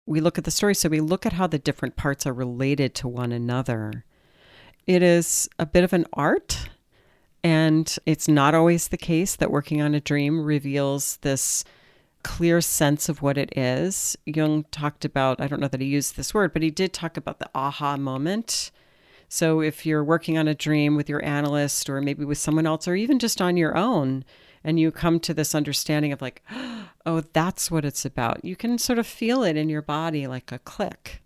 we look at the story. So we look at how the different parts are related to one another. It is a bit of an art, and it's not always the case that working on a dream reveals this clear sense of what it is. Jung talked about, I don't know that he used this word, but he did talk about the aha moment. So if you're working on a dream with your analyst or maybe with someone else or even just on your own, and you come to this understanding of like, oh, that's what it's about. You can sort of feel it in your body like a click.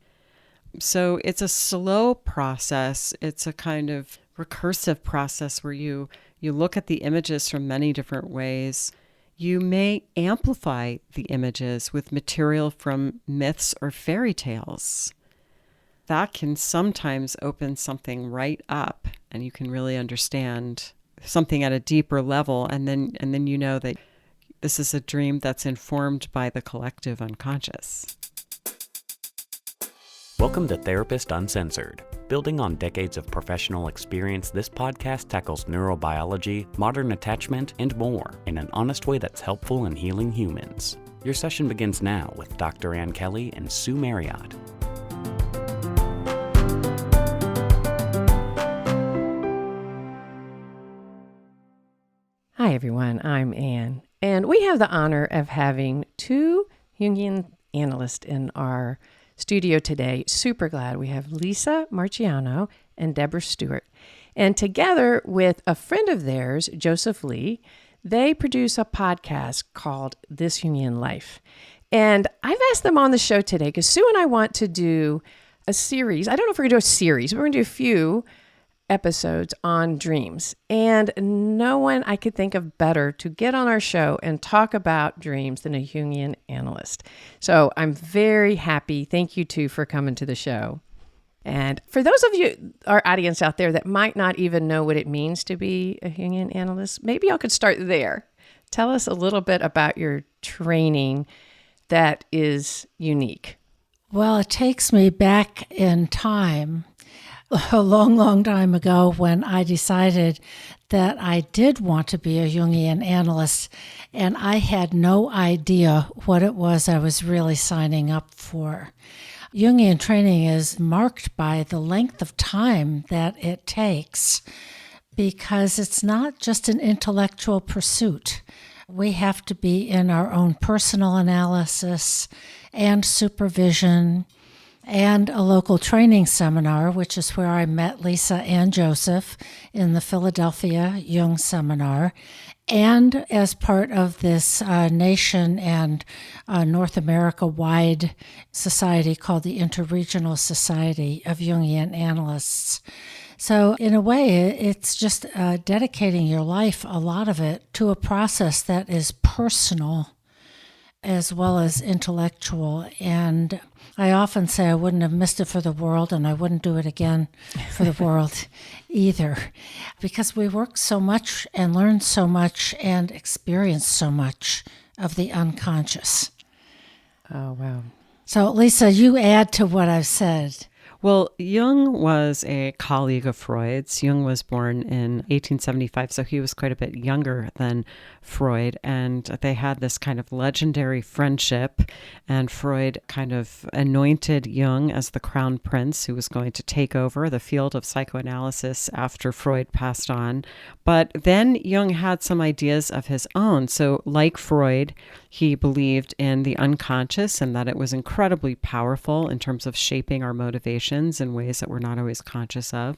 So it's a slow process. It's a kind of recursive process where you look at the images from many different ways. You may amplify the images with material from myths or fairy tales. That can sometimes open something right up, and you can really understand something at a deeper level, and then you know that this is a dream that's informed by the collective unconscious. Welcome to Therapist Uncensored. Building on decades of professional experience, this podcast tackles neurobiology, modern attachment, and more in an honest way that's helpful in healing humans. Your session begins now with Dr. Ann Kelly and Sue Marriott. Hi, everyone. I'm Ann, and we have the honor of having two Jungian analysts in our studio today. Super glad we have Lisa Marciano and Deborah Stewart. And together with a friend of theirs, Joseph Lee, they produce a podcast called This Jungian Life. And I've asked them on the show today because Sue and I want to do a series. I don't know if we're going to do a series, but we're going to do a few episodes on dreams. And no one I could think of better to get on our show and talk about dreams than a Jungian analyst. So I'm very happy. Thank you two for coming to the show. And for those of you, our audience out there that might not even know what it means to be a Jungian analyst, maybe y'all could start there. Tell us a little bit about your training that is unique. Well, it takes me back in time, a long, long time ago, when I decided that I did want to be a Jungian analyst, and I had no idea what it was I was really signing up for. Jungian training is marked by the length of time that it takes, because it's not just an intellectual pursuit. We have to be in our own personal analysis and supervision and a local training seminar, which is where I met Lisa and Joseph in the Philadelphia Jung seminar, and as part of this nation and North America-wide society called the Interregional Society of Jungian Analysts. So in a way, it's just dedicating your life, a lot of it, to a process that is personal as well as intellectual. And I often say I wouldn't have missed it for the world, and I wouldn't do it again for the world either, because we work so much and learn so much and experience so much of the unconscious. Oh, wow. So, Lisa, you add to what I've said. Well, Jung was a colleague of Freud's. Jung was born in 1875, so he was quite a bit younger than Freud, and they had this kind of legendary friendship, and Freud kind of anointed Jung as the crown prince who was going to take over the field of psychoanalysis after Freud passed on. But then Jung had some ideas of his own. So like Freud, he believed in the unconscious and that it was incredibly powerful in terms of shaping our motivations in ways that we're not always conscious of.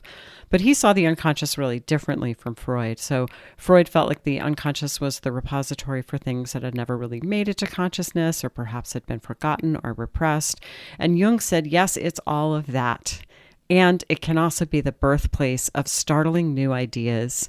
But he saw the unconscious really differently from Freud. So Freud felt like the unconscious was the repository for things that had never really made it to consciousness or perhaps had been forgotten or repressed. And Jung said, yes, it's all of that. And it can also be the birthplace of startling new ideas.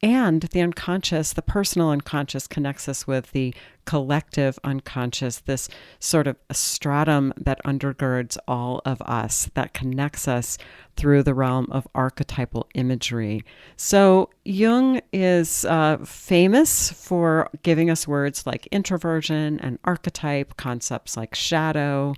And the unconscious, the personal unconscious, connects us with the collective unconscious, this sort of stratum that undergirds all of us, that connects us through the realm of archetypal imagery. So Jung is famous for giving us words like introversion and archetype, concepts like shadow,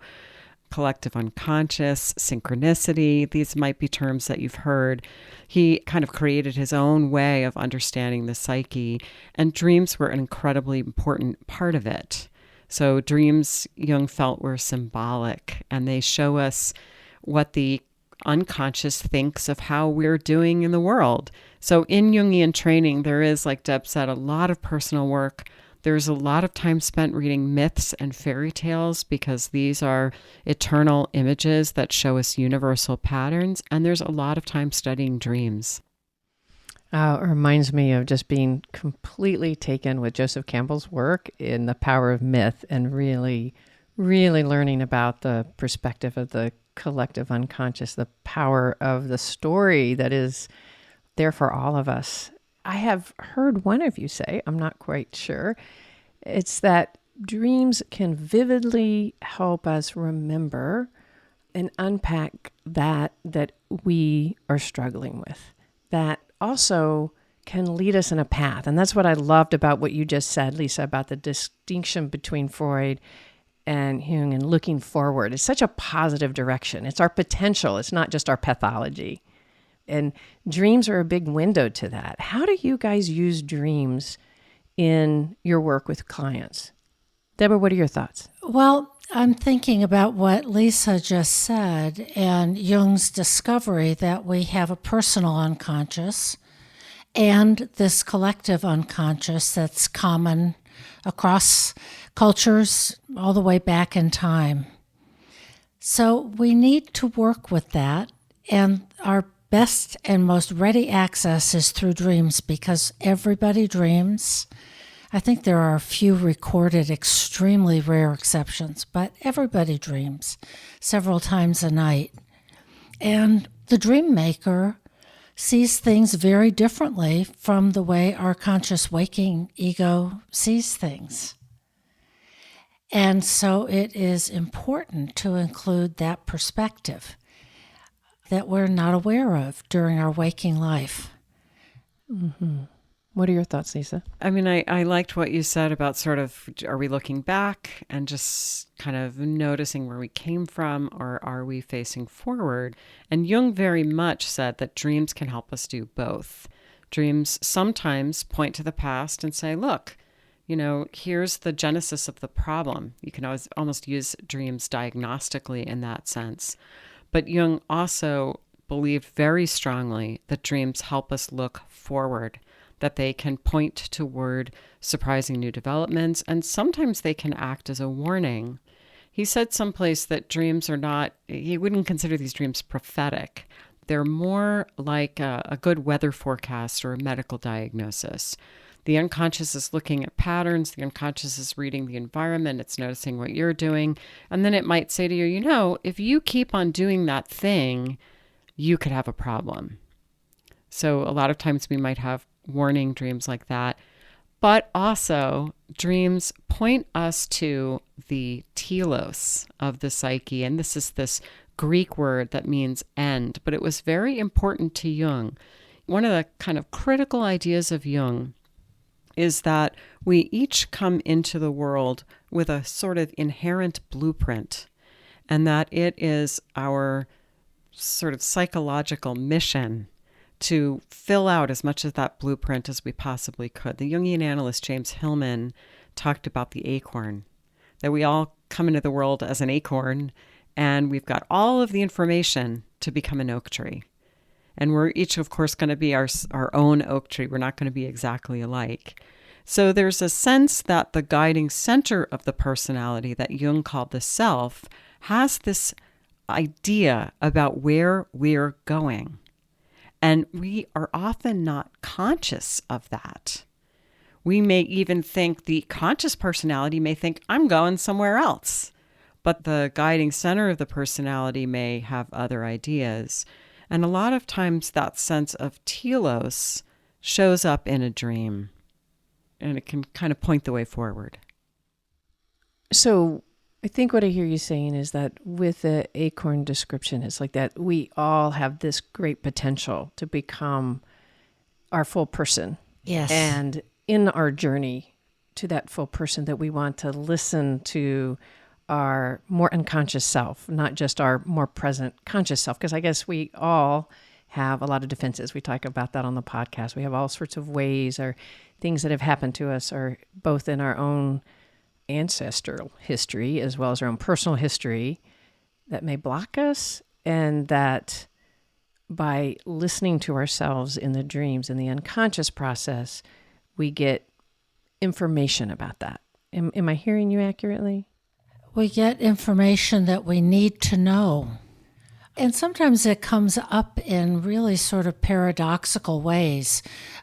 collective unconscious, synchronicity. These might be terms that you've heard. He kind of created his own way of understanding the psyche, and dreams were an incredibly important part of it. So dreams, Jung felt, were symbolic, and they show us what the unconscious thinks of how we're doing in the world. So in Jungian training, there is, like Deb said, a lot of personal work. There's a lot of time spent reading myths and fairy tales because these are eternal images that show us universal patterns. And there's a lot of time studying dreams. It reminds me of just being completely taken with Joseph Campbell's work in The Power of Myth and really, really learning about the perspective of the collective unconscious, the power of the story that is there for all of us. I have heard one of you say, I'm not quite sure, it's that dreams can vividly help us remember and unpack that we are struggling with, that also can lead us in a path. And that's what I loved about what you just said, Lisa, about the distinction between Freud and Jung and looking forward. It's such a positive direction. It's our potential. It's not just our pathology. And dreams are a big window to that. How do you guys use dreams in your work with clients? Deborah, what are your thoughts? Well, I'm thinking about what Lisa just said and Jung's discovery that we have a personal unconscious and this collective unconscious that's common across cultures all the way back in time. So we need to work with that, and our best and most ready access is through dreams because everybody dreams. I think there are a few recorded, extremely rare exceptions, but everybody dreams several times a night. And the dream maker sees things very differently from the way our conscious waking ego sees things. And so it is important to include that perspective that we're not aware of during our waking life. Mm-hmm. What are your thoughts, Lisa? I mean, I liked what you said about sort of, are we looking back and just kind of noticing where we came from, or are we facing forward? And Jung very much said that dreams can help us do both. Dreams sometimes point to the past and say, look, here's the genesis of the problem. You can almost use dreams diagnostically in that sense. But Jung also believed very strongly that dreams help us look forward, that they can point toward surprising new developments, and sometimes they can act as a warning. He said someplace that dreams are not, he wouldn't consider these dreams prophetic. They're more like a good weather forecast or a medical diagnosis. The unconscious is looking at patterns. The unconscious is reading the environment. It's noticing what you're doing. And then it might say to you, if you keep on doing that thing, you could have a problem. So a lot of times we might have warning dreams like that. But also, dreams point us to the telos of the psyche. And this is this Greek word that means end. But it was very important to Jung. One of the kind of critical ideas of Jung is that we each come into the world with a sort of inherent blueprint, and that it is our sort of psychological mission to fill out as much of that blueprint as we possibly could. The Jungian analyst James Hillman talked about the acorn, that we all come into the world as an acorn, and we've got all of the information to become an oak tree. And we're each, of course, going to be our own oak tree. We're not going to be exactly alike. So there's a sense that the guiding center of the personality that Jung called the self has this idea about where we're going. And we are often not conscious of that. We may even think the conscious personality may think, I'm going somewhere else. But the guiding center of the personality may have other ideas. And a lot of times that sense of telos shows up in a dream, and it can kind of point the way forward. So I think what I hear you saying is that with the acorn description, it's like that we all have this great potential to become our full person. Yes. And in our journey to that full person, that we want to listen to our more unconscious self, not just our more present conscious self. Because I guess we all have a lot of defenses. We talk about that on the podcast. We have all sorts of ways or things that have happened to us, or both in our own ancestral history as well as our own personal history that may block us, and that by listening to ourselves in the dreams, in the unconscious process, we get information about that. Am I hearing you accurately? We get information that we need to know. And sometimes it comes up in really sort of paradoxical ways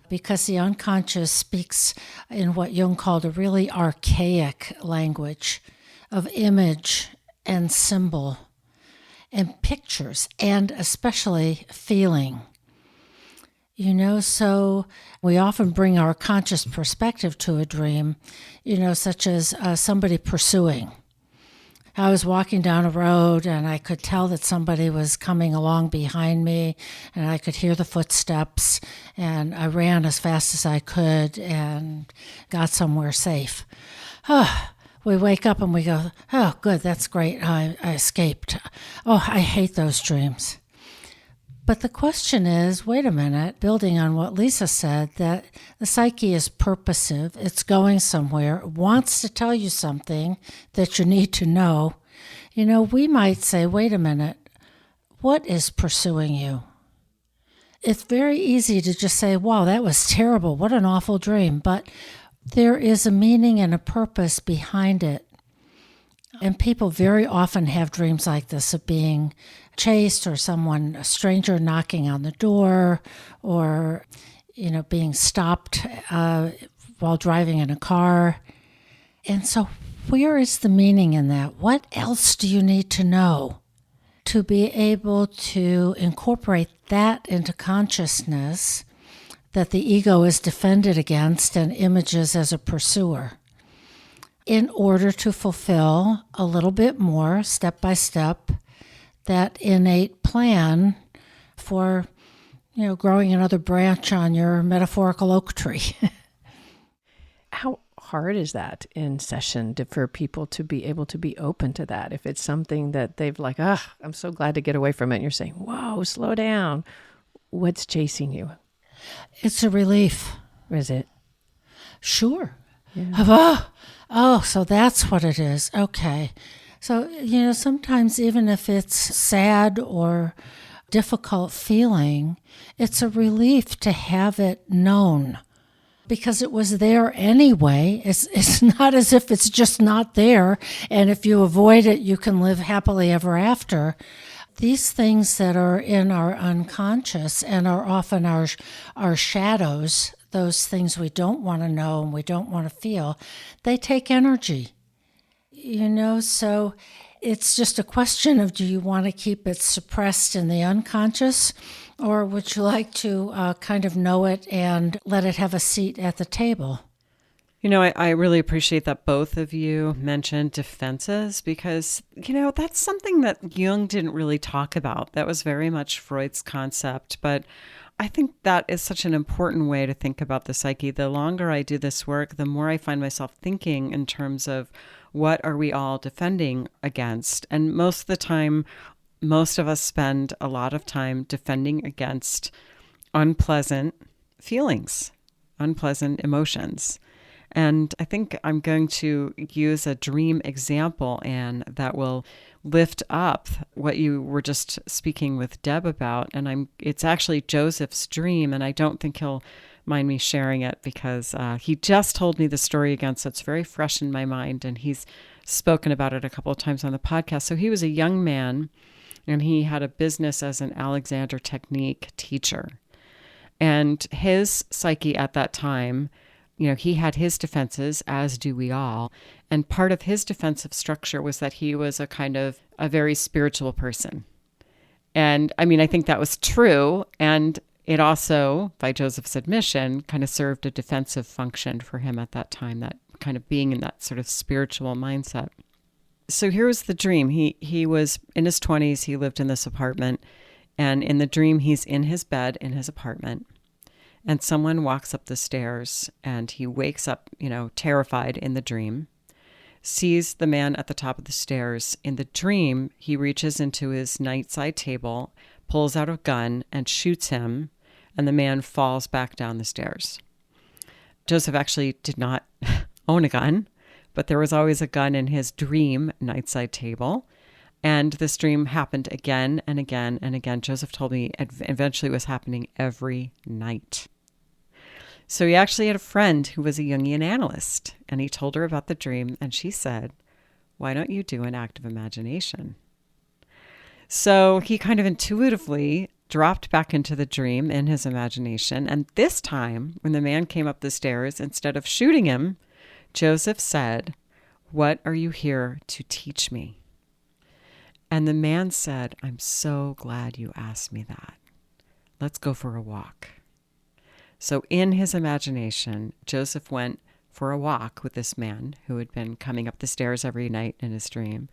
because the unconscious speaks in what Jung called a really archaic language of image and symbol and pictures and especially feeling. So we often bring our conscious perspective to a dream, such as somebody pursuing. I was walking down a road and I could tell that somebody was coming along behind me and I could hear the footsteps, and I ran as fast as I could and got somewhere safe. We wake up and we go, oh, good, that's great. I escaped. Oh, I hate those dreams. But the question is, wait a minute, building on what Lisa said, that the psyche is purposive, it's going somewhere, it wants to tell you something that you need to know. We might say, wait a minute, what is pursuing you? It's very easy to just say, wow, that was terrible, what an awful dream. But there is a meaning and a purpose behind it. And people very often have dreams like this of being chased, or a stranger knocking on the door, or, being stopped while driving in a car. And so where is the meaning in that? What else do you need to know to be able to incorporate that into consciousness that the ego is defended against and images as a pursuer, in order to fulfill a little bit more, step by step, that innate plan for, growing another branch on your metaphorical oak tree. How hard is that in session for people to be able to be open to that? If it's something that they've like, I'm so glad to get away from it, and you're saying, whoa, slow down. What's chasing you? It's a relief. Is it? Sure. Yeah. Oh, so that's what it is. Okay. So, sometimes even if it's sad or difficult feeling, it's a relief to have it known because it was there anyway. It's not as if it's just not there, and if you avoid it, you can live happily ever after. These things that are in our unconscious and are often our shadows, those things we don't want to know and we don't want to feel, they take energy. So it's just a question of, do you want to keep it suppressed in the unconscious, or would you like to kind of know it and let it have a seat at the table? I really appreciate that both of you mentioned defenses because, that's something that Jung didn't really talk about. That was very much Freud's concept. But I think that is such an important way to think about the psyche. The longer I do this work, the more I find myself thinking in terms of what are we all defending against? And most of the time, most of us spend a lot of time defending against unpleasant feelings, unpleasant emotions. And I think I'm going to use a dream example, Anne, that will lift up what you were just speaking with Deb about. And it's actually Joseph's dream, and I don't think he'll mind me sharing it because he just told me the story again, so it's very fresh in my mind, and he's spoken about it a couple of times on the podcast. So he was a young man, and he had a business as an Alexander Technique teacher. And his psyche at that time, he had his defenses, as do we all. And part of his defensive structure was that he was a very spiritual person. And I think that was true. And it also, by Joseph's admission, kind of served a defensive function for him at that time, that kind of being in that sort of spiritual mindset. So here was the dream. He was in his 20s. He lived in this apartment. And in the dream, he's in his bed in his apartment. And someone walks up the stairs, and he wakes up, terrified in the dream, sees the man at the top of the stairs. In the dream, he reaches into his nightside table, pulls out a gun, and shoots him, and the man falls back down the stairs. Joseph actually did not own a gun, but there was always a gun in his dream nightside table. And this dream happened again and again and again. Joseph told me eventually it was happening every night. So he actually had a friend who was a Jungian analyst, and he told her about the dream, and she said, "Why don't you do an active imagination?" So he kind of intuitively dropped back into the dream in his imagination. And this time, when the man came up the stairs, instead of shooting him, Joseph said, "What are you here to teach me?" And the man said, "I'm so glad you asked me that. Let's go for a walk." So in his imagination, Joseph went for a walk with this man who had been coming up the stairs every night in his dream.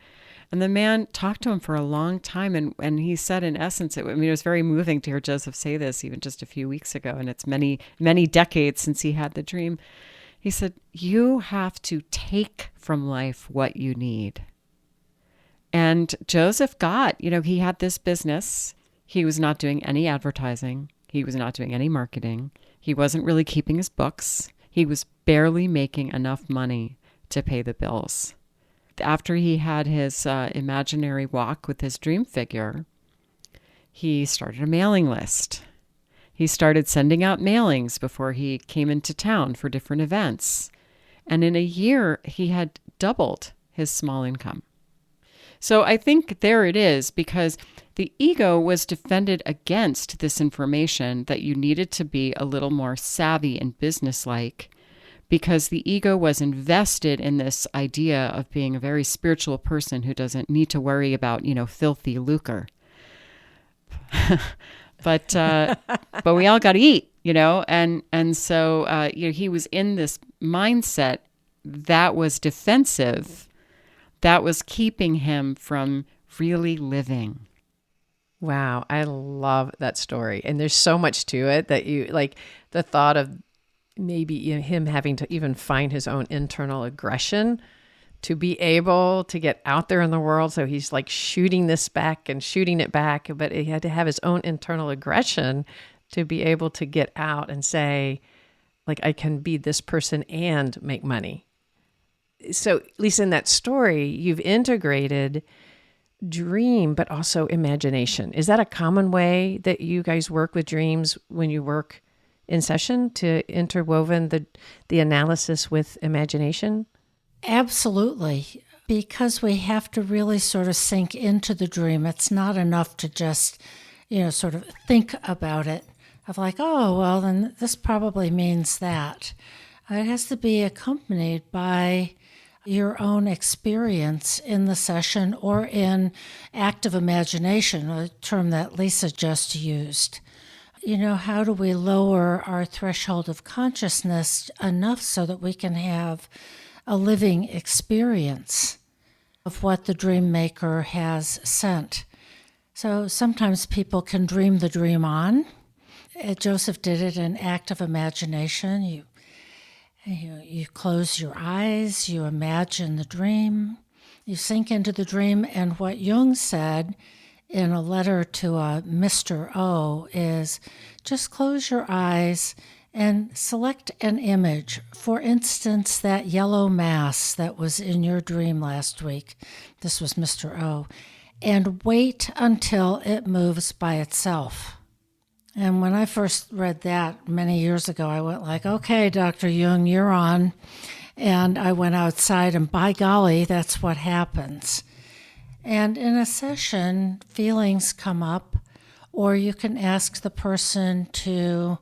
And the man talked to him for a long time. And he said, in essence, it was very moving to hear Joseph say this even just a few weeks ago. And it's many, many decades since he had the dream. He said, "You have to take from life what you need." And Joseph he had this business. He was not doing any advertising. He was not doing any marketing. He wasn't really keeping his books. He was barely making enough money to pay the bills. After he had his imaginary walk with his dream figure, he started a mailing list. He started sending out mailings before he came into town for different events. And in a year, he had doubled his small income. So I think there it is, because the ego was defended against this information that you needed to be a little more savvy and businesslike, because the ego was invested in this idea of being a very spiritual person who doesn't need to worry about, filthy lucre. But we all got to eat, and so he was in this mindset that was defensive, that was keeping him from really living. Wow, I love that story. And there's so much to it that you like the thought of maybe him having to even find his own internal aggression to be able to get out there in the world. So he's like shooting this back and shooting it back, but he had to have his own internal aggression to be able to get out and say, like, I can be this person and make money. So at least in that story, you've integrated dream, but also imagination. Is that a common way that you guys work with dreams when you work in session, to interwoven the analysis with imagination? Absolutely. Because we have to really sort of sink into the dream. It's not enough to just, sort of think about it of like, oh, well, then this probably means that. It has to be accompanied by your own experience in the session or in active imagination, a term that Lisa just used. How do we lower our threshold of consciousness enough so that we can have a living experience of what the dream maker has sent? So sometimes people can dream the dream on. Joseph did it in active imagination. You close your eyes, you imagine the dream, you sink into the dream, and what Jung said in a letter to Mr. O is just close your eyes and select an image. For instance, that yellow mass that was in your dream last week. This was Mr. O. And wait until it moves by itself. And when I first read that many years ago, I went like, okay, Dr. Jung, you're on. And I went outside, and by golly, that's what happens. And in a session, feelings come up, or you can ask the person to,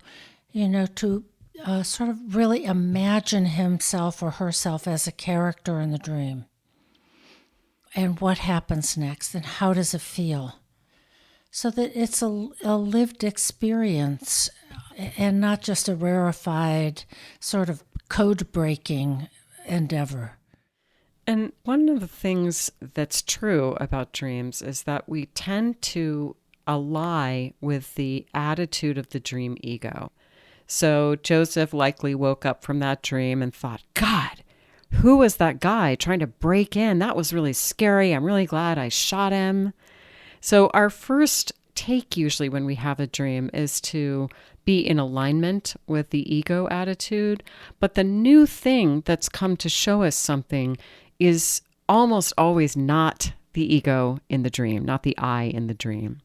sort of really imagine himself or herself as a character in the dream. And what happens next, and how does it feel? So that it's a lived experience and not just a rarefied sort of code-breaking endeavor. And one of the things that's true about dreams is that we tend to ally with the attitude of the dream ego. So Joseph likely woke up from that dream and thought, God, who was that guy trying to break in? That was really scary. I'm really glad I shot him. So our first take usually when we have a dream is to be in alignment with the ego attitude. But the new thing that's come to show us something is almost always not the ego in the dream, not the I in the dream.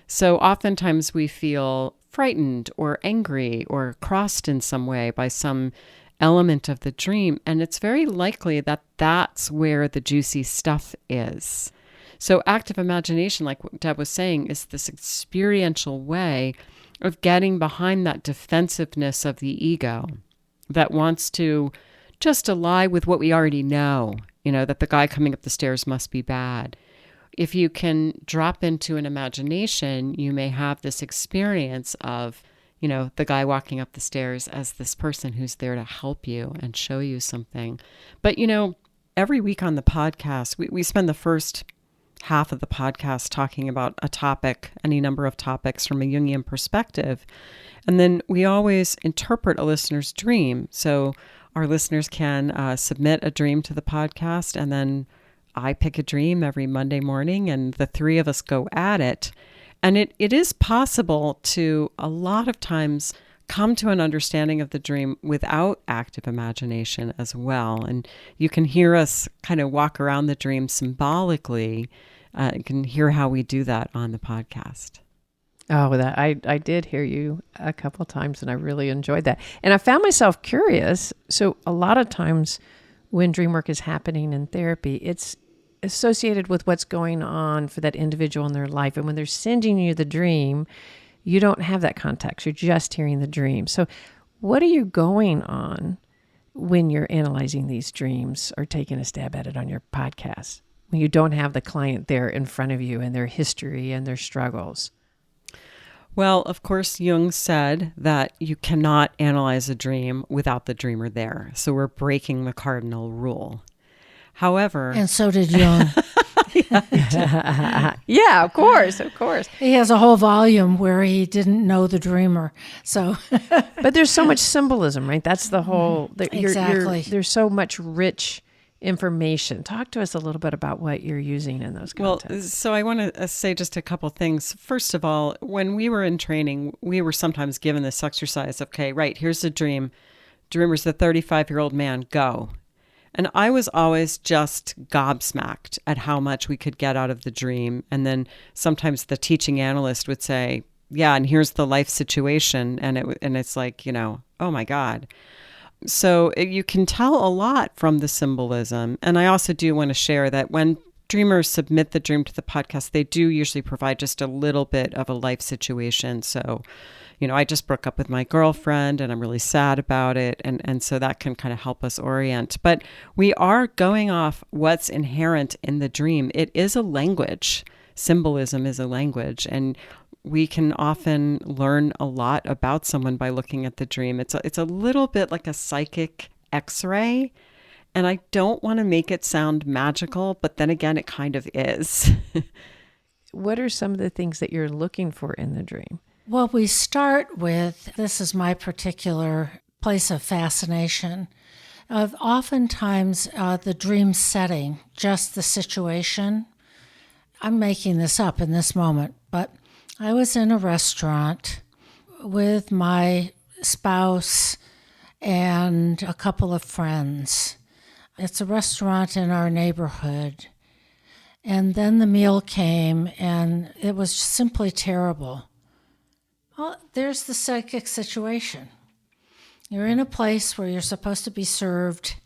So oftentimes we feel frightened or angry or crossed in some way by some element of the dream. And it's very likely that that's where the juicy stuff is. So active imagination, like what Deb was saying, is this experiential way of getting behind that defensiveness of the ego that wants to just ally with what we already know, that the guy coming up the stairs must be bad. If you can drop into an imagination, you may have this experience of, the guy walking up the stairs as this person who's there to help you and show you something. But, every week on the podcast, we spend the first half of the podcast talking about a topic, any number of topics from a Jungian perspective. And then we always interpret a listener's dream. So our listeners can submit a dream to the podcast, and then I pick a dream every Monday morning, and the three of us go at it. And it is possible to, a lot of times, come to an understanding of the dream without active imagination as well. And you can hear us kind of walk around the dream symbolically. You can hear how we do that on the podcast. Oh, that I did hear you a couple of times, and I really enjoyed that. And I found myself curious. So a lot of times when dream work is happening in therapy, it's associated with what's going on for that individual in their life. And when they're sending you the dream, you don't have that context. You're just hearing the dream. So what are you going on when you're analyzing these dreams or taking a stab at it on your podcast, when you don't have the client there in front of you and their history and their struggles? Well, of course, Jung said that you cannot analyze a dream without the dreamer there. So we're breaking the cardinal rule. However... And so did Jung. Yeah, of course. He has a whole volume where he didn't know the dreamer. So, but there's so much symbolism, right? That's the whole... Exactly. There's so much rich information. Talk to us a little bit about what you're using in those contexts. Well, so I want to say just a couple things. First of all, when we were in training, we were sometimes given this exercise. Okay, right, here's the dream. Dreamer's the 35-year-old man, go. And I was always just gobsmacked at how much we could get out of the dream. And then sometimes the teaching analyst would say, yeah, and here's the life situation. And it's like, oh my God. So you can tell a lot from the symbolism. And I also do want to share that when dreamers submit the dream to the podcast, they do usually provide just a little bit of a life situation. So, I just broke up with my girlfriend and I'm really sad about it. And so that can kind of help us orient. But we are going off what's inherent in the dream. It is a language. Symbolism is a language. And we can often learn a lot about someone by looking at the dream. It's a little bit like a psychic X-ray. And I don't want to make it sound magical, but then again, it kind of is. What are some of the things that you're looking for in the dream? Well, we start with, this is my particular place of fascination, of oftentimes the dream setting, just the situation. I'm making this up in this moment, but I was in a restaurant with my spouse and a couple of friends. It's a restaurant in our neighborhood. And then the meal came, and it was simply terrible. Well, there's the psychic situation. You're in a place where you're supposed to be served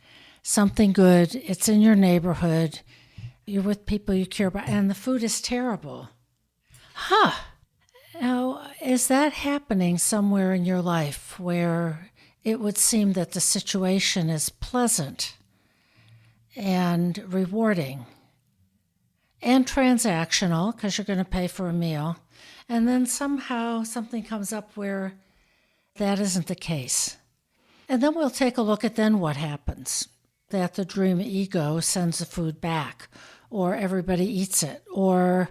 something good. It's in your neighborhood. You're with people you care about, and the food is terrible. Now, is that happening somewhere in your life where it would seem that the situation is pleasant and rewarding and transactional because you're going to pay for a meal, and then somehow something comes up where that isn't the case? And then we'll take a look at then what happens, that the dream ego sends the food back, or everybody eats it, or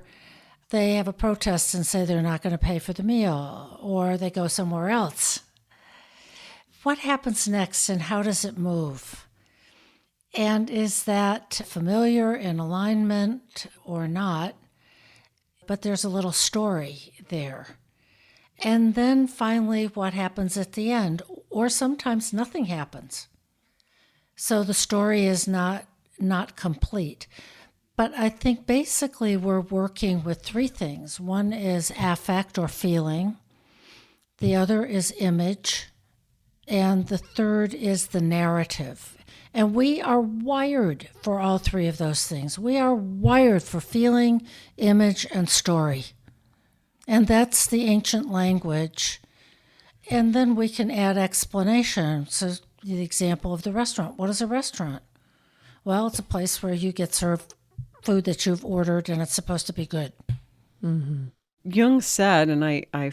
they have a protest and say they're not going to pay for the meal, or they go somewhere else. What happens next, and how does it move? And is that familiar, in alignment, or not? But there's a little story there. And then finally, what happens at the end? Or sometimes nothing happens. So the story is not complete. But I think basically we're working with three things. One is affect or feeling. The other is image. And the third is the narrative. And we are wired for all three of those things. We are wired for feeling, image, and story. And that's the ancient language. And then we can add explanation. So the example of the restaurant. What is a restaurant? Well, it's a place where you get served food that you've ordered and it's supposed to be good. Mm-hmm. Jung said, and I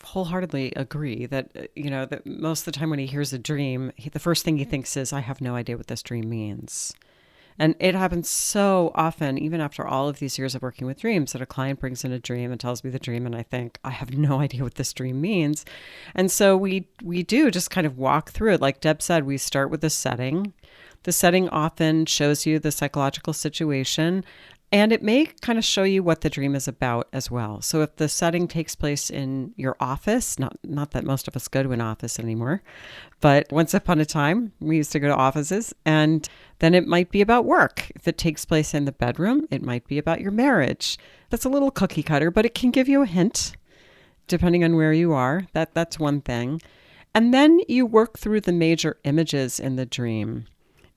wholeheartedly agree, that, that most of the time when he hears a dream, the first thing he thinks is, I have no idea what this dream means. And it happens so often, even after all of these years of working with dreams, that a client brings in a dream and tells me the dream, and I think, I have no idea what this dream means. And so we do just kind of walk through it. Like Deb said, we start with the setting. The setting often shows you the psychological situation, and it may kind of show you what the dream is about as well. So if the setting takes place in your office, not that most of us go to an office anymore, but once upon a time, we used to go to offices, and then it might be about work. If it takes place in the bedroom, it might be about your marriage. That's a little cookie cutter, but it can give you a hint, depending on where you are. That's one thing. And then you work through the major images in the dream.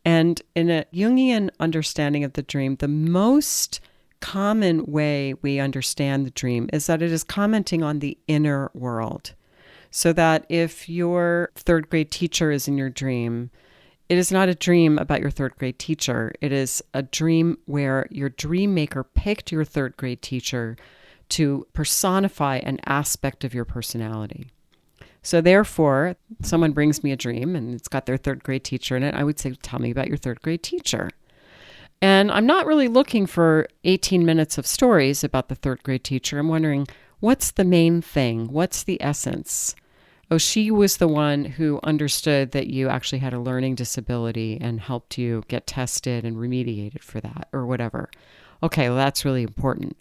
And in a Jungian understanding of the dream, the most common way we understand the dream is that it is commenting on the inner world. So that if your third grade teacher is in your dream, it is not a dream about your third grade teacher. It is a dream where your dream maker picked your third grade teacher to personify an aspect of your personality. So therefore, someone brings me a dream and it's got their third grade teacher in it. I would say, tell me about your third grade teacher. And I'm not really looking for 18 minutes of stories about the third grade teacher. I'm wondering, what's the main thing? What's the essence? Oh, she was the one who understood that you actually had a learning disability and helped you get tested and remediated for that or whatever. Okay, well, that's really important.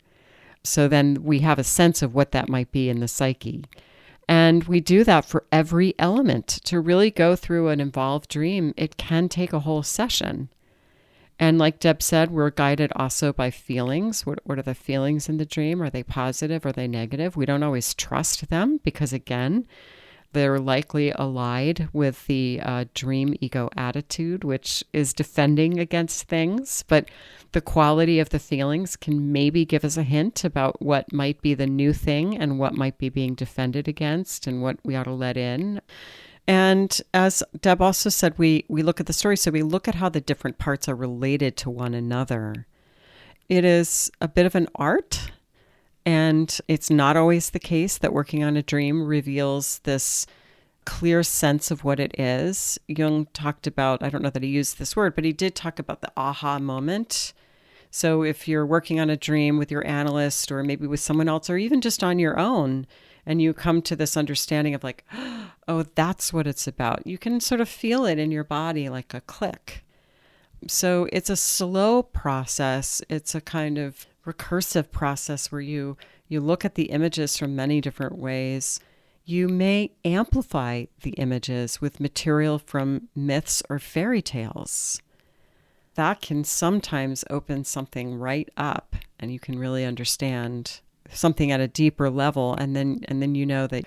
So then we have a sense of what that might be in the psyche. And we do that for every element. To really go through an involved dream, it can take a whole session. And like Deb said, we're guided also by feelings. What are the feelings in the dream? Are they positive? Are they negative? We don't always trust them because, again, they're likely allied with the dream ego attitude, which is defending against things. But the quality of the feelings can maybe give us a hint about what might be the new thing and what might be being defended against and what we ought to let in. And as Deb also said, we look at the story. So we look at how the different parts are related to one another. It is a bit of an art. And it's not always the case that working on a dream reveals this clear sense of what it is. Jung talked about, I don't know that he used this word, but he did talk about the aha moment. So if you're working on a dream with your analyst or maybe with someone else or even just on your own, and you come to this understanding of like, oh, that's what it's about. You can sort of feel it in your body like a click. So it's a slow process. It's a kind of recursive process where you look at the images from many different ways. You may amplify the images with material from myths or fairy tales. That can sometimes open something right up and you can really understand something at a deeper level. And then you know that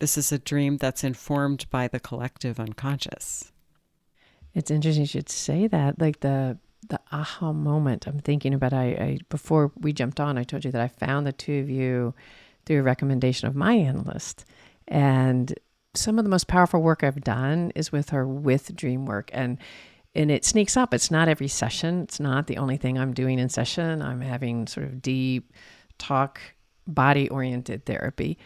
this is a dream that's informed by the collective unconscious. It's interesting you should say that, like the aha moment. I'm thinking about, I before we jumped on, I told you that I found the two of you through a recommendation of my analyst. And some of the most powerful work I've done is with her with dream work. And it sneaks up. It's not every session. It's not the only thing I'm doing in session. I'm having sort of deep talk, body-oriented therapy.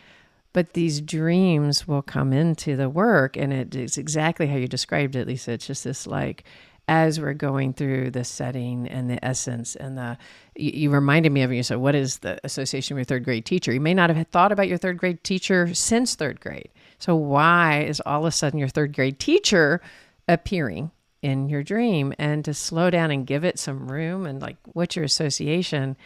But these dreams will come into the work, and it is exactly how you described it, Lisa. It's just this like, as we're going through the setting and the essence and you reminded me of, you said, what is the association with your third grade teacher? You may not have thought about your third grade teacher since third grade. So why is all of a sudden your third grade teacher appearing in your dream? And to slow down and give it some room and like, what's your association?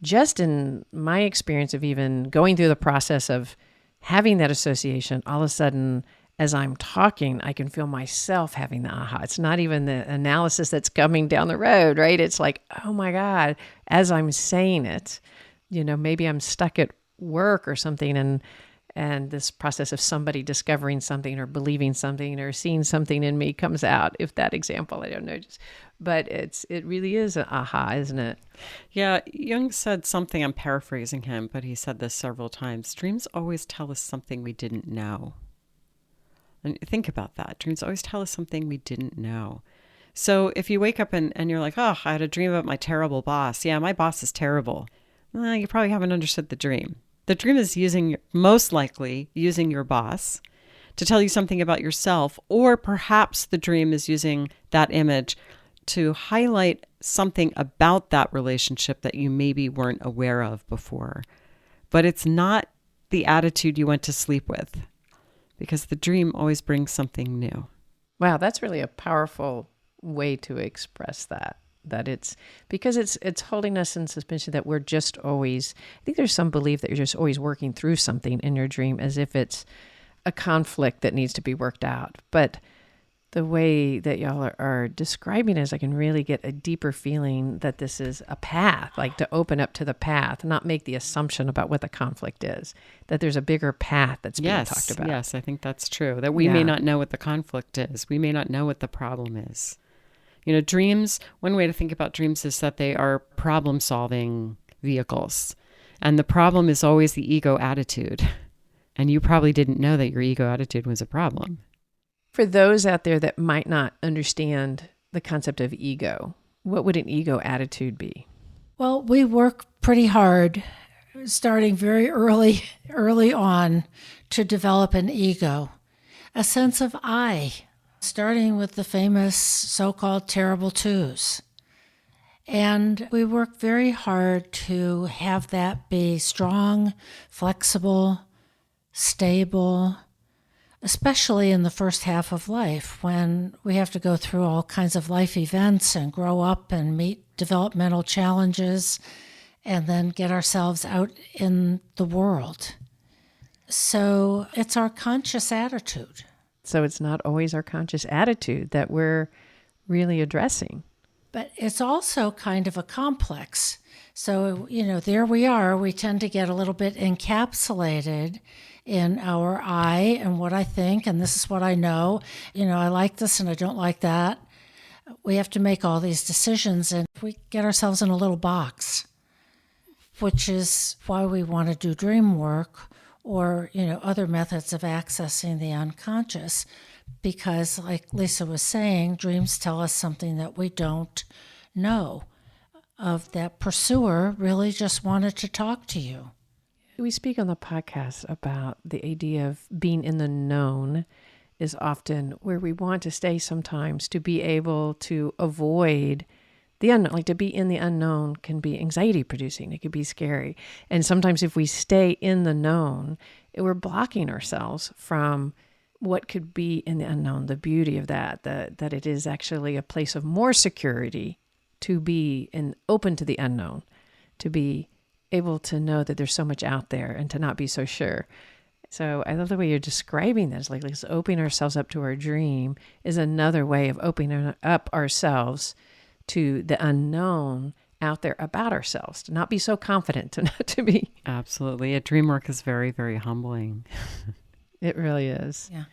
Just in my experience of even going through the process of having that association, all of a sudden, as I'm talking, I can feel myself having the aha. It's not even the analysis that's coming down the road, right? It's like, oh my God, as I'm saying it, maybe I'm stuck at work or something, and this process of somebody discovering something or believing something or seeing something in me comes out. If that example, I don't know, but it really is an aha, isn't it? Yeah, Jung said something, I'm paraphrasing him, but he said this several times. Dreams always tell us something we didn't know. And think about that. Dreams always tell us something we didn't know. So if you wake up and you're like, oh, I had a dream about my terrible boss. Yeah, my boss is terrible. Well, you probably haven't understood the dream. The dream is most likely using your boss to tell you something about yourself, or perhaps the dream is using that image to highlight something about that relationship that you maybe weren't aware of before. But it's not the attitude you went to sleep with, because the dream always brings something new. Wow, that's really a powerful way to express that it's because it's holding us in suspension that we're just always, I think there's some belief that you're just always working through something in your dream as if it's a conflict that needs to be worked out. But the way that y'all are describing it is I can really get a deeper feeling that this is a path, like to open up to the path, not make the assumption about what the conflict is, that there's a bigger path that's being talked about. Yes, I think that's true. That we may not know what the conflict is. We may not know what the problem is. Dreams, one way to think about dreams is that they are problem-solving vehicles. And the problem is always the ego attitude. And you probably didn't know that your ego attitude was a problem. For those out there that might not understand the concept of ego, what would an ego attitude be? Well, we work pretty hard, starting very early on, to develop an ego, a sense of I, starting with the famous so-called terrible twos. And we work very hard to have that be strong, flexible, stable, especially in the first half of life when we have to go through all kinds of life events and grow up and meet developmental challenges and then get ourselves out in the world. So it's our conscious attitude. So it's not always our conscious attitude that we're really addressing. But it's also kind of a complex. So, there we are. We tend to get a little bit encapsulated in our I and what I think, and this is what I know. I like this and I don't like that. We have to make all these decisions, and we get ourselves in a little box, which is why we want to do dream work or, other methods of accessing the unconscious. Because, like Lisa was saying, dreams tell us something that we don't know. Of that pursuer really just wanted to talk to you. We speak on the podcast about the idea of being in the known is often where we want to stay sometimes to be able to avoid the unknown. Like to be in the unknown can be anxiety producing. It could be scary. And sometimes if we stay in the known, we're blocking ourselves from what could be in the unknown, the beauty of that it is actually a place of more security to be open to the unknown, to be able to know that there's so much out there and to not be so sure. So I love the way you're describing this, like let's opening ourselves up to our dream is another way of opening up ourselves to the unknown out there about ourselves, to not be so confident, to not to be. Absolutely. A dream work is very, very humbling. It really is. Yeah.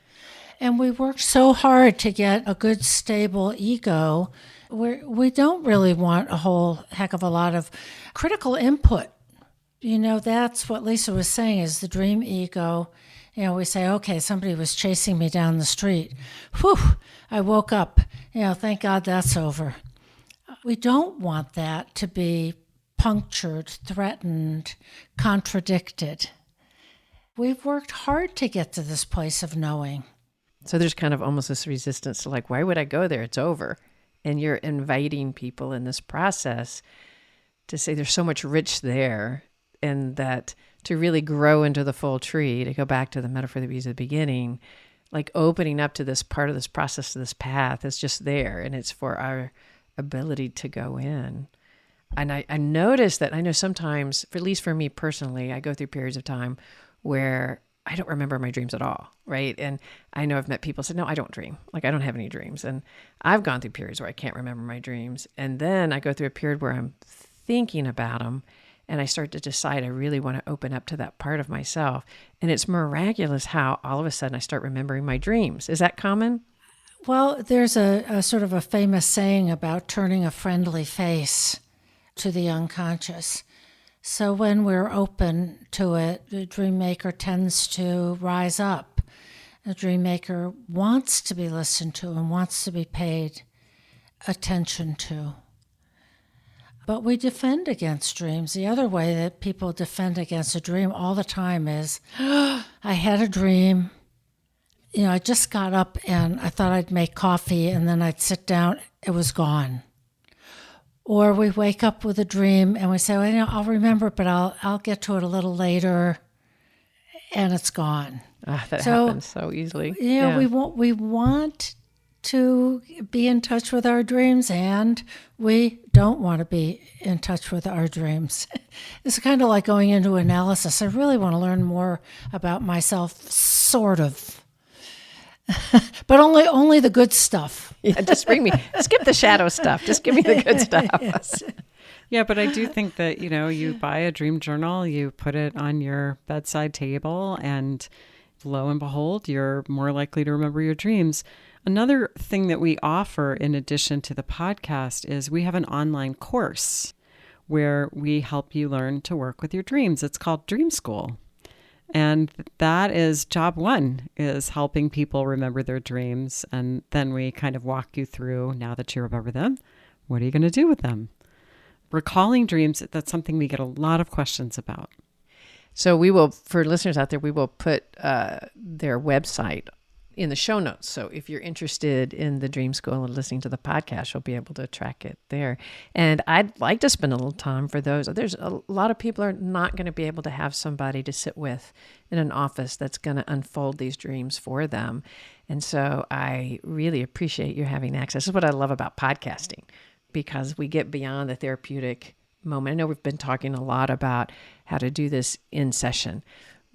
And we worked so hard to get a good, stable ego. We don't really want a whole heck of a lot of critical input. That's what Lisa was saying is the dream ego. We say, okay, somebody was chasing me down the street. Whew, I woke up. Thank God that's over. We don't want that to be punctured, threatened, contradicted. We've worked hard to get to this place of knowing. So there's kind of almost this resistance to why would I go there? It's over. And you're inviting people in this process to say there's so much rich there, and that to really grow into the full tree, to go back to the metaphor that we used at the beginning, like opening up to this part of this process, to this path is just there, and it's for our ability to go in. And I noticed that, I know sometimes, at least for me personally, I go through periods of time where I don't remember my dreams at all, right? And I know I've met people who said, no, I don't dream. Like, I don't have any dreams. And I've gone through periods where I can't remember my dreams. And then I go through a period where I'm thinking about them, and I start to decide I really want to open up to that part of myself. And it's miraculous how all of a sudden I start remembering my dreams. Is that common? Well, there's a sort of a famous saying about turning a friendly face to the unconscious. So when we're open to it, the dream maker tends to rise up. The dream maker wants to be listened to and wants to be paid attention to. But we defend against dreams. The other way that people defend against a dream all the time is, I had a dream. I just got up and I thought I'd make coffee, and then I'd sit down, it was gone. Or we wake up with a dream and we say, well, I'll remember it, but I'll get to it a little later, and it's gone. That happens so easily. We want to be in touch with our dreams, and we don't want to be in touch with our dreams. It's kind of like going into analysis. I really want to learn more about myself, sort of. But only the good stuff. Yeah, just skip the shadow stuff. Just give me the good stuff. Yes. Yeah, but I do think that, you buy a dream journal, you put it on your bedside table, and lo and behold, you're more likely to remember your dreams. Another thing that we offer in addition to the podcast is we have an online course where we help you learn to work with your dreams. It's called Dream School. And that is job one, is helping people remember their dreams. And then we kind of walk you through, now that you remember them, what are you going to do with them? Recalling dreams, that's something we get a lot of questions about. So we will, for listeners out there, we will put their website in the show notes. So if you're interested in the Dream School and listening to the podcast, you'll be able to track it there. And I'd like to spend a little time for those. There's a lot of people are not going to be able to have somebody to sit with in an office that's going to unfold these dreams for them. And so I really appreciate you having access. This is what I love about podcasting, because we get beyond the therapeutic moment. I know we've been talking a lot about how to do this in session,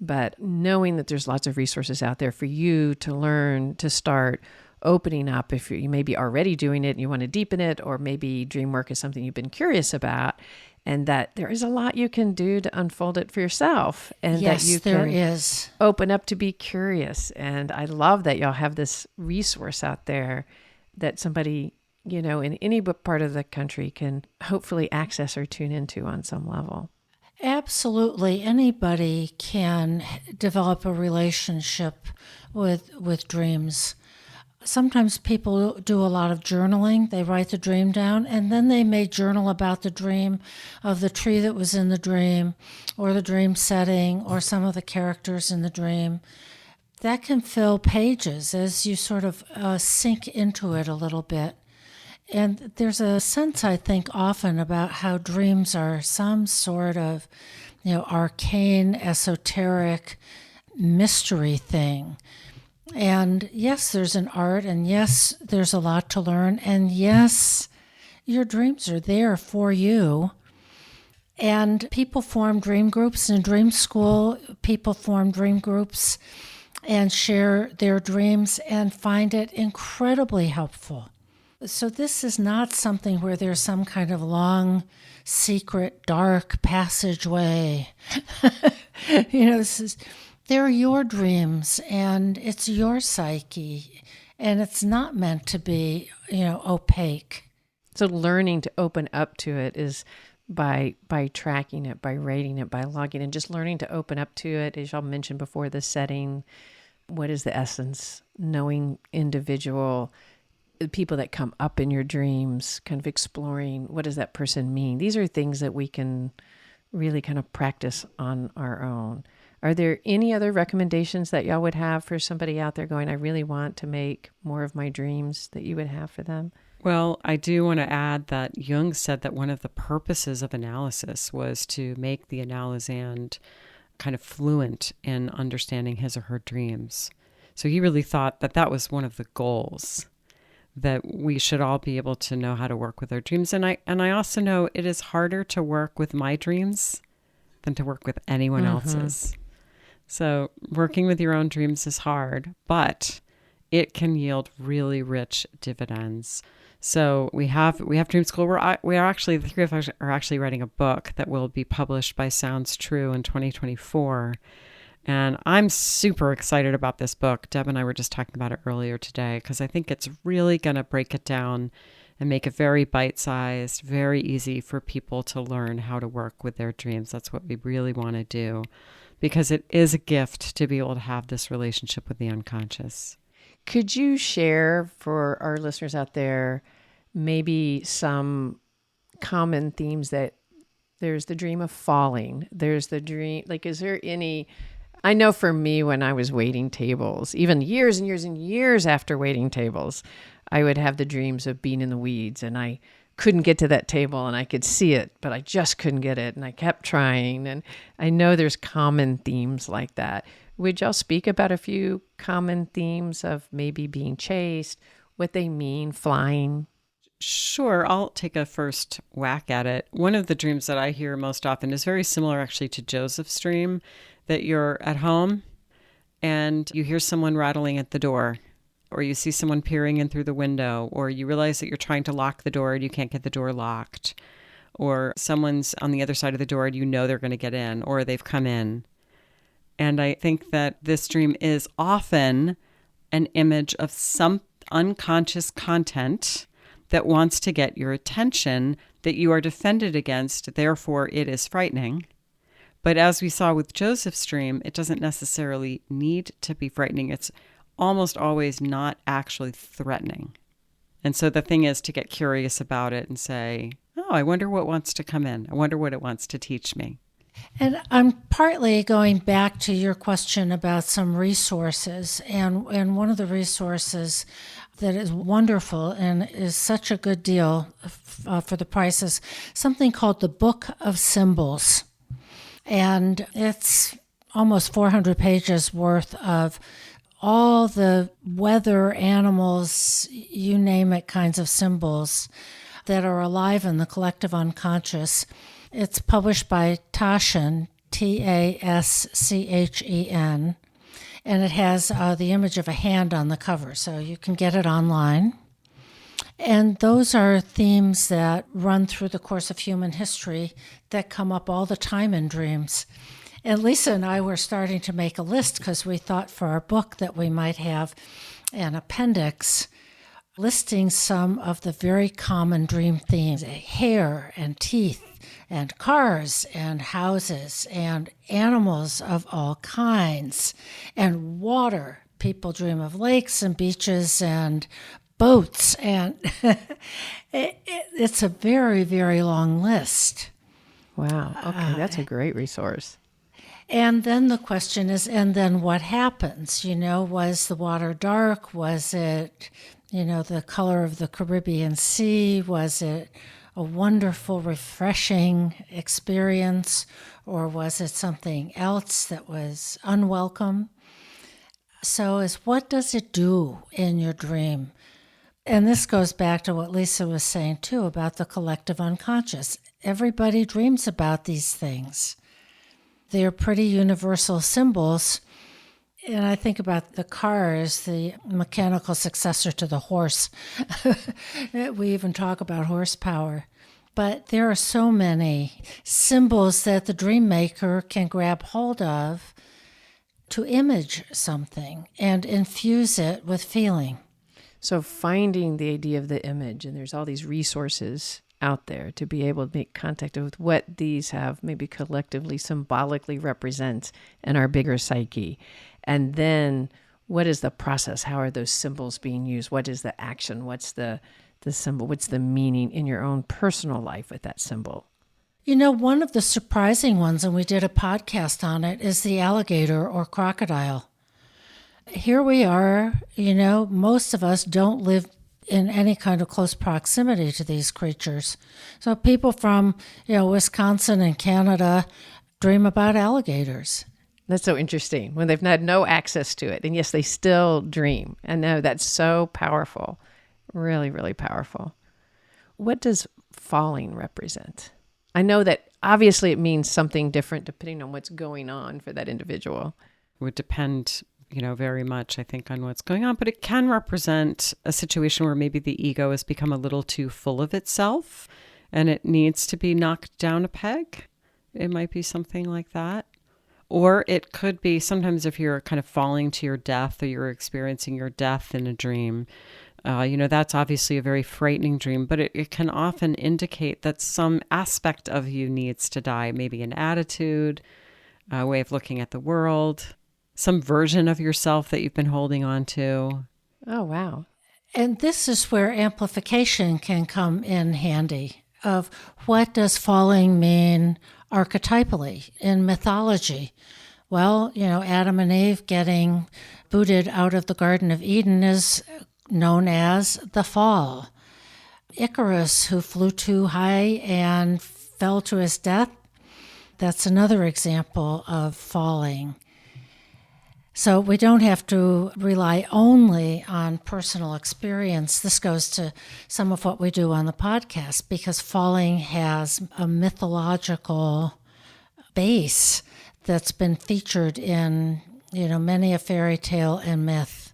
but knowing that there's lots of resources out there for you to learn, to start opening up, if you maybe already doing it and you want to deepen it, or maybe dream work is something you've been curious about, and that there is a lot you can do to unfold it for yourself, and yes, that you there can is. Open up to be curious. And I love that y'all have this resource out there that somebody, in any part of the country can hopefully access or tune into on some level. Absolutely. Anybody can develop a relationship with dreams. Sometimes people do a lot of journaling. They write the dream down, and then they may journal about the dream of the tree that was in the dream, or the dream setting, or some of the characters in the dream. That can fill pages as you sort of sink into it a little bit. And there's a sense, I think, often about how dreams are some sort of, arcane, esoteric mystery thing. And yes, there's an art, and yes, there's a lot to learn, and yes, your dreams are there for you. And people form dream groups in Dream School. People form dream groups and share their dreams and find it incredibly helpful. So this is not something where there's some kind of long, secret, dark passageway. They're your dreams, and it's your psyche, and it's not meant to be, opaque. So learning to open up to it is by tracking it, by rating it, by logging, and just learning to open up to it. As y'all mentioned before, the setting, what is the essence, knowing individual people that come up in your dreams, kind of exploring what does that person mean. These are things that we can really kind of practice on our own. Are there any other recommendations that y'all would have for somebody out there going, I really want to make more of my dreams, that you would have for them? Well, I do want to add that Jung said that one of the purposes of analysis was to make the analysand kind of fluent in understanding his or her dreams. So he really thought that that was one of the goals, that we should all be able to know how to work with our dreams. And I also know it is harder to work with my dreams than to work with anyone else's. So working with your own dreams is hard, but it can yield really rich dividends. So we have Dream School. We are actually, the three of us are actually writing a book that will be published by Sounds True in 2024. And I'm super excited about this book. Deb and I were just talking about it earlier today because I think it's really going to break it down and make it very bite-sized, very easy for people to learn how to work with their dreams. That's what we really want to do, because it is a gift to be able to have this relationship with the unconscious. Could you share for our listeners out there maybe some common themes? That there's the dream of falling, there's the dream, like, is there any, I know for me when I was waiting tables, even years and years and years after waiting tables, I would have the dreams of being in the weeds and I couldn't get to that table and I could see it, but I just couldn't get it. And I kept trying. And I know there's common themes like that. Would y'all speak about a few common themes of maybe being chased, what they mean, flying? Sure, I'll take a first whack at it. One of the dreams that I hear most often is very similar actually to Joseph's dream, that you're at home and you hear someone rattling at the door, or you see someone peering in through the window, or you realize that you're trying to lock the door and you can't get the door locked, or someone's on the other side of the door and you know they're going to get in, or they've come in. And I think that this dream is often an image of some unconscious content that wants to get your attention, that you are defended against, therefore it is frightening. But as we saw with Joseph's dream, it doesn't necessarily need to be frightening. It's almost always not actually threatening. And so the thing is to get curious about it and say, oh, I wonder what wants to come in. I wonder what it wants to teach me. And I'm partly going back to your question about some resources. And one of the resources that is wonderful and is such a good deal for the price is something called the Book of Symbols. And it's almost 400 pages worth of all the weather, animals, you name it, kinds of symbols that are alive in the collective unconscious. It's published by Taschen, Taschen, and it has the image of a hand on the cover, so you can get it online. And those are themes that run through the course of human history that come up all the time in dreams. And Lisa and I were starting to make a list because we thought for our book that we might have an appendix listing some of the very common dream themes: hair and teeth and cars and houses and animals of all kinds and water. People dream of lakes and beaches and boats, and it's a very, very long list. Wow. Okay, that's a great resource. And then the question is, and then what happens? Was the water dark? Was it, the color of the Caribbean Sea? Was it a wonderful, refreshing experience? Or was it something else that was unwelcome? So what does it do in your dream? And this goes back to what Lisa was saying, too, about the collective unconscious. Everybody dreams about these things. They're pretty universal symbols. And I think about the car as the mechanical successor to the horse. We even talk about horsepower. But there are so many symbols that the dream maker can grab hold of to image something and infuse it with feeling. So finding the idea of the image, and there's all these resources out there to be able to make contact with what these have maybe collectively, symbolically represent in our bigger psyche. And then what is the process? How are those symbols being used? What is the action? What's the symbol? What's the meaning in your own personal life with that symbol? One of the surprising ones, and we did a podcast on it, is the alligator or crocodile. Here we are, most of us don't live in any kind of close proximity to these creatures. So people from, Wisconsin and Canada dream about alligators. That's so interesting when they've had no access to it. And yes, they still dream. And no, that's so powerful. Really, really powerful. What does falling represent? I know that obviously it means something different depending on what's going on for that individual. would depend, very much, I think, on what's going on. But it can represent a situation where maybe the ego has become a little too full of itself and it needs to be knocked down a peg. It might be something like that. Or it could be sometimes if you're kind of falling to your death or you're experiencing your death in a dream, that's obviously a very frightening dream, but it can often indicate that some aspect of you needs to die, maybe an attitude, a way of looking at the world, some version of yourself that you've been holding on to. Oh, wow. And this is where amplification can come in handy of what does falling mean archetypally in mythology. Well, Adam and Eve getting booted out of the Garden of Eden is known as the fall. Icarus, who flew too high and fell to his death, that's another example of falling. So we don't have to rely only on personal experience. This goes to some of what we do on the podcast, because falling has a mythological base that's been featured in, many a fairy tale and myth.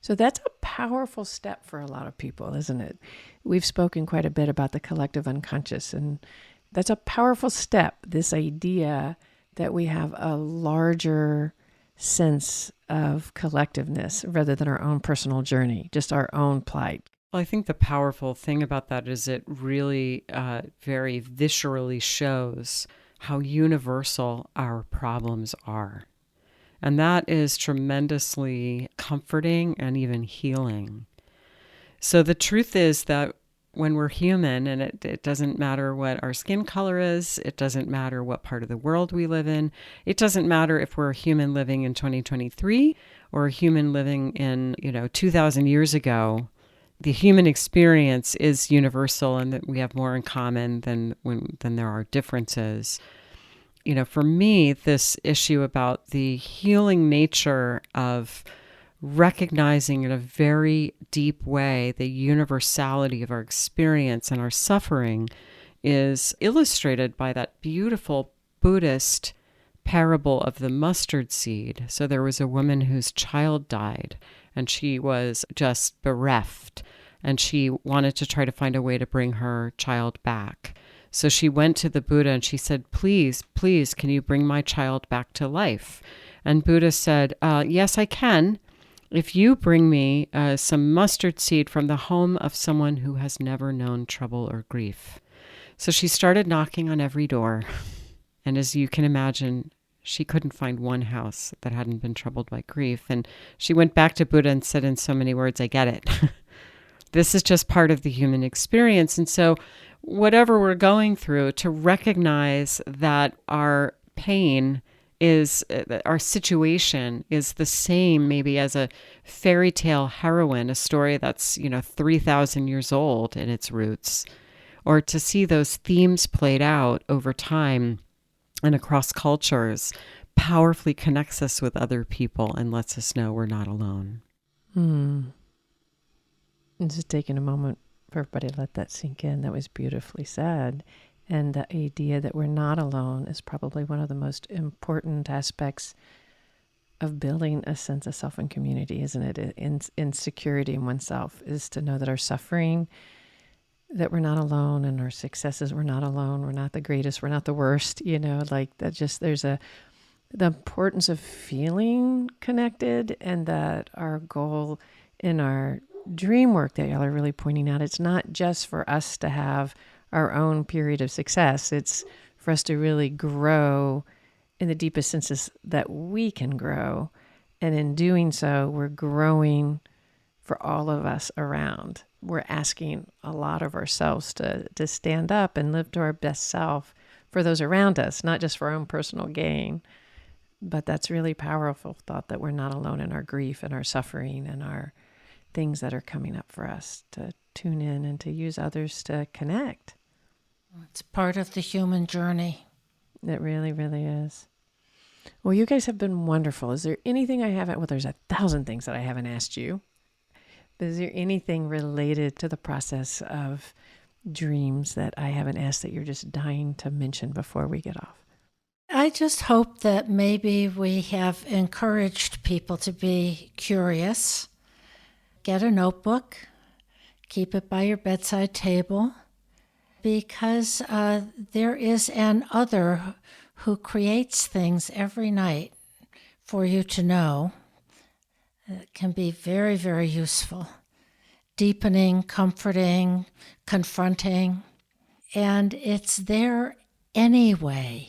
So that's a powerful step for a lot of people, isn't it? We've spoken quite a bit about the collective unconscious, and that's a powerful step, this idea that we have a larger sense of collectiveness rather than our own personal journey, just our own plight. Well, I think the powerful thing about that is it really very viscerally shows how universal our problems are. And that is tremendously comforting and even healing. So the truth is that when we're human, and it doesn't matter what our skin color is, it doesn't matter what part of the world we live in, it doesn't matter if we're a human living in 2023 or a human living in, 2,000 years ago, the human experience is universal and that we have more in common than there are differences. For me, this issue about the healing nature of recognizing in a very deep way the universality of our experience and our suffering is illustrated by that beautiful Buddhist parable of the mustard seed. So there was a woman whose child died and she was just bereft and she wanted to try to find a way to bring her child back. So she went to the Buddha and she said, please, can you bring my child back to life? And Buddha said, yes, I can. If you bring me some mustard seed from the home of someone who has never known trouble or grief. So she started knocking on every door. And as you can imagine, she couldn't find one house that hadn't been troubled by grief. And she went back to Buddha and said in so many words, I get it. This is just part of the human experience. And so whatever we're going through, to recognize that our pain is, our situation is the same maybe as a fairy tale heroine, a story that's, 3,000 years old in its roots, or to see those themes played out over time and across cultures powerfully connects us with other people and lets us know we're not alone. And just taking a moment for everybody to let that sink in. That was beautifully said. And the idea that we're not alone is probably one of the most important aspects of building a sense of self and community, isn't it? In security in oneself, is to know that our suffering, that we're not alone, and our successes, we're not alone. We're not the greatest. We're not the worst. Like that. Just there's the importance of feeling connected, and that our goal in our dream work that y'all are really pointing out, it's not just for us to have our own period of success. It's for us to really grow in the deepest senses that we can grow. And in doing so, we're growing for all of us around. We're asking a lot of ourselves to stand up and live to our best self for those around us, not just for our own personal gain. But that's really powerful thought that we're not alone in our grief and our suffering and our things that are coming up for us, to tune in and to use others to connect. It's part of the human journey. It really, really is. Well, you guys have been wonderful. Is there anything I haven't, well, there's 1,000 things that I haven't asked you, but is there anything related to the process of dreams that I haven't asked that you're just dying to mention before we get off? I I just hope that maybe we have encouraged people to be curious. Get a notebook, keep it by your bedside table, because there is an other who creates things every night for you to know. It can be very, very useful, deepening, comforting, confronting, and it's there anyway.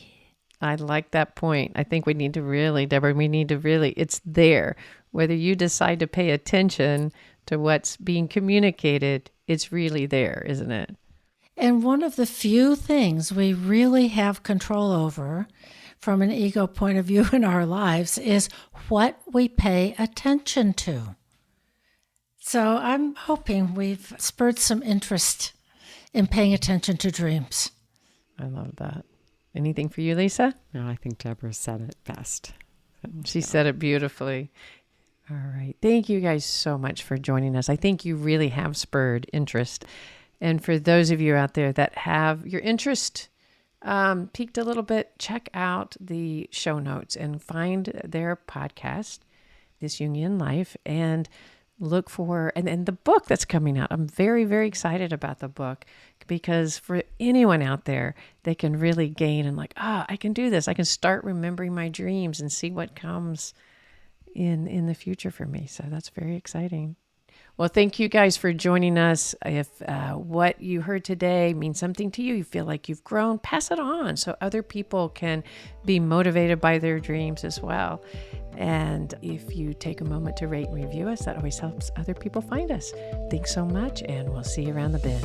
I like that point. I think we need to really, Deborah, it's there. Whether you decide to pay attention to what's being communicated, it's really there, isn't it? And one of the few things we really have control over from an ego point of view in our lives is what we pay attention to. So I'm hoping we've spurred some interest in paying attention to dreams. I love that. Anything for you, Lisa? No, I think Deborah said it best. She said it beautifully. All right. Thank you guys so much for joining us. I think you really have spurred interest. And for those of you out there that have your interest peaked a little bit, check out the show notes and find their podcast, This Jungian Life, and look for, and the book that's coming out. I'm very, very excited about the book because for anyone out there, they can really gain and I can do this. I can start remembering my dreams and see what comes in the future for me. So that's very exciting. Well, thank you guys for joining us. If what you heard today means something to you, you feel like you've grown, pass it on so other people can be motivated by their dreams as well. And if you take a moment to rate and review us, that always helps other people find us. Thanks so much, and we'll see you around the bend.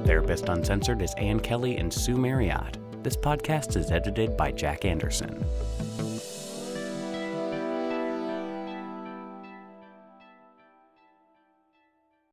Therapist Uncensored is Ann Kelly and Sue Marriott. This podcast is edited by Jack Anderson.